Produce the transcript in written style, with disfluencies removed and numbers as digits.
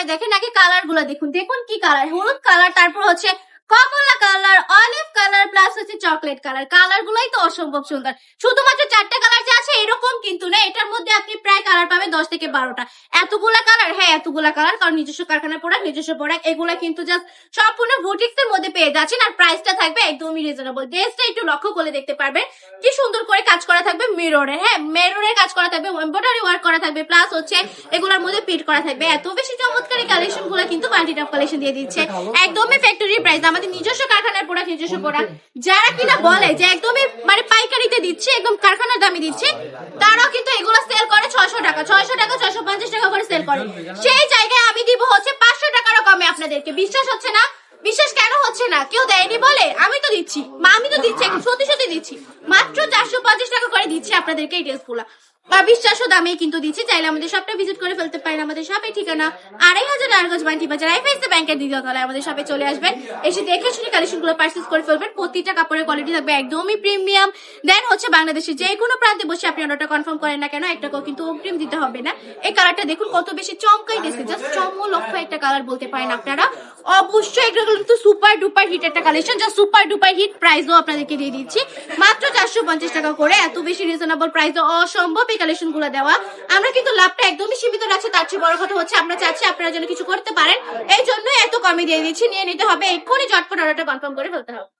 করে দেখেন, আগে কালার গুলো দেখুন, দেখুন কি কালার, হলুদ কালার, তারপর হচ্ছে কমলা কালার, অলিভ কালার, প্লাস হচ্ছে চকলেট কালার। কালার গুলাই তো অসম্ভব সুন্দর। শুধুমাত্র 4টা কালার যে আছে এরকম কিন্তু না, এটার মধ্যে আপনি প্রায় কালার পাবেন 10 থেকে 12টা। এতগুলা কালার, হ্যাঁ এতগুলা কালার, কারণ নিজস্ব কারখানার প্রোডাক্ট, নিজস্ব প্রোডাক্ট, এগুলা কিন্তু জাস্ট সম্পূর্ণ বুটিক্স এর মধ্যে পেয়ে যাচ্ছেন। আর প্রাইসটা থাকবে একদমই রিজনেবল। ড্রেসটা একটু লক্ষ্য করে দেখতে পারবেন কি সুন্দর করে কাজ করা থাকবে মিররে, হ্যাঁ মিররের কাজ করা থাকবে, এমব্রয়ডারি ওয়ার্ক করা থাকবে, প্লাস হচ্ছে এগুলোর মধ্যে পিট করা থাকবে। এত বেশি চমৎকার কালেকশন গুলো কিন্তু মাল্টি টপ কালেকশন দিয়ে দিচ্ছে একদমই ফ্যাক্টরি প্রাইস, আমাদের নিজস্ব কারখানার প্রোডাক্ট, নিজস্ব প্রোডাক্ট। যারা কিনা বলে যে একদমই মানে পাইকারিতে দিচ্ছে, একদম কারখানার দামে দিচ্ছে, তারাও কিন্তু এগুলো সেল করে 600 টাকা, 600 টাকা, 650 টাকা করে সেল করে। সেই জায়গায় আমি দিব হচ্ছে 500 টাকারও কমে আপনাদেরকে। বিশ্বাস হচ্ছে না? বিশ্বাস কেন হচ্ছে না? কেউ দেয়নি বলে? আমি তো দিচ্ছি, আমি তো দিচ্ছি, সত্যি সত্যি দিচ্ছি। মাত্র 450 টাকা করে দিচ্ছি আপনাদেরকে এই ড্রেসগুলো, বা বিশ্বাসও দামেই কিন্তু দিচ্ছি। চাইলে আমাদের শপটা ভিজিট করে ফেলতে পারেন। আমাদের শপের ঠিকানা 2500 নারায়ণগঞ্জ বান্টি বাজার, আইএফএসসি ব্যাংকের দ্বিতীয় তলায় আমাদের শপে চলে আসবেন। এসে দেখে শুনে কালেকশনগুলো পারচেজ করে ফেলবেন। প্রতিটা কাপড়ের কোয়ালিটি থাকবে একদমই প্রিমিয়াম। দেন হচ্ছে বাংলাদেশের যে কোনো প্রান্তে বসে আপনি অর্ডারটা কনফার্ম করেন না কেন, একটা কিন্তু অগ্রিম দিতে হবে না। এই কালারটা দেখুন কত বেশি চমকাই দিচ্ছে, জাস্ট চমলক্ষ একটা কালার বলতে পারেন আপনারা। অবশ্যই এটা কিন্তু সুপার ডুপার হিট একটা কালেকশন, যা সুপার ডুপার হিট প্রাইসও আপনাদেরকে দিয়ে দিচ্ছি মাত্র 450 টাকা করে। এত বেশি রিজনেবল প্রাইসও অসম্ভব এই কালেকশন গুলো দেওয়া। আমরা কিন্তু লাভটা একদমই সীমিত রাখছি, তার চেয়ে বড় কথা হচ্ছে আমরা চাচ্ছি আপনারা যেন কিছু করতে পারেন, এই জন্যই এত কমে দিয়ে দিচ্ছি। নিয়ে নিতে হবে, এক্ষুনি ঝটপট অর্ডারটা কনফার্ম করে ফেলতে হবে।